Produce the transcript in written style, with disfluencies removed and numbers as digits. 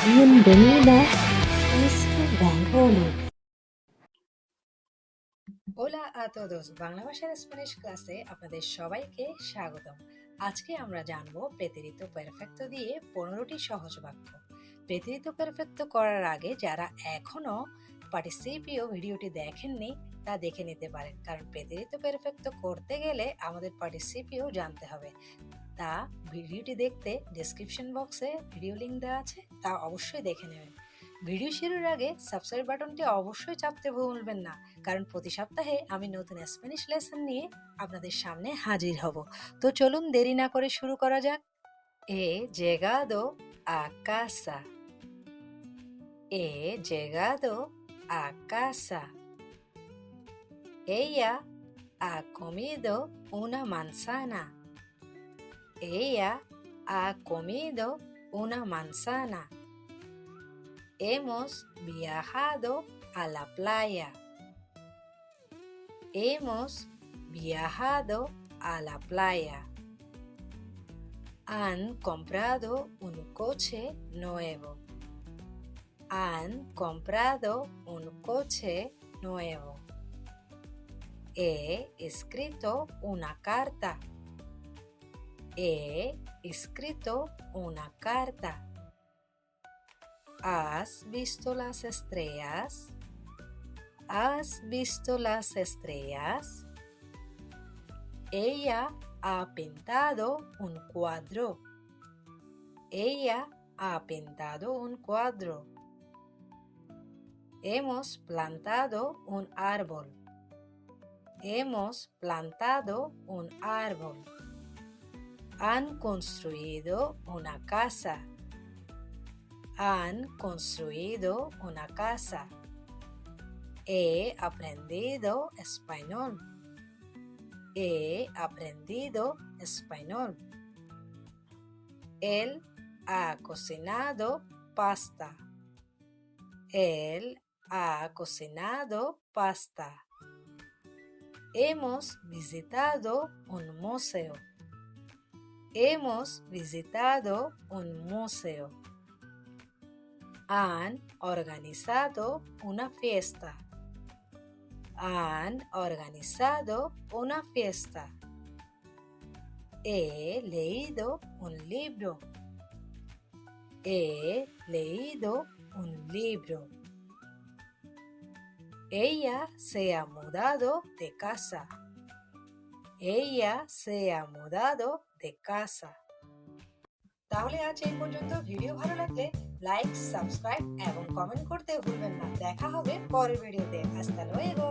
Bienvenida a Esto Bengali. Hola a todos Bangla ভাষার স্প্যানিশ ক্লাসে আপনাদের সবাইকে স্বাগতম। আজকে আমরা জানব প্রেতেরিতো পারফেক্টো দিয়ে 15টি সহজ বাক্য। প্রেতেরিতো পারফেক্টো করার আগে যারা এখনো পার্টিসিপিও ভিডিওটি দেখেননি তা দেখে নিতে পারেন, কারণ প্রেতেরিতো পারফেক্টো করতে গেলে আমাদের পার্টিসিপিও জানতে হবে। তা ভিডিওটি দেখতে ডেসক্রিপশন বক্সে ভিডিও লিংক দেওয়া আছে, তা অবশ্যই দেখে নেবেন। ভিডিও শুরুর আগে সাবস্ক্রাইব বাটনটি অবশ্যই চাপতে ভুলবেন না, কারণ প্রতি সপ্তাহে আমি নতুন স্প্যানিশ লেসন নিয়ে আপনাদের সামনে হাজির হব। তো চলুন দেরি না করে শুরু করা যাক। He llegado a casa. He llegado a casa. Ella ha comido una manzana. Ella ha comido una manzana. Hemos viajado a la playa. Hemos viajado a la playa. Han comprado un coche nuevo. Han comprado un coche nuevo. He escrito una carta. He escrito una carta. ¿Has visto las estrellas? ¿Has visto las estrellas? Ella ha pintado un cuadro. Ella ha pintado un cuadro. Hemos plantado un árbol. Hemos plantado un árbol. Han construido una casa. Han construido una casa. He aprendido español. He aprendido español. Él ha cocinado pasta. Él ha cocinado pasta. Hemos visitado un museo. Hemos visitado un museo. Han organizado una fiesta. Han organizado una fiesta. He leído un libro. He leído un libro. Ella se ha mudado de casa. Ella se ha mudado de casa. তাহলে আজ এই পর্যন্ত। ভিডিও ভালো লাগলে like, subscribe এবং কমেন্ট করতে ভুলবেন না। দেখা হবে পরের ভিডিওতে। হাস্তা লুয়েগো।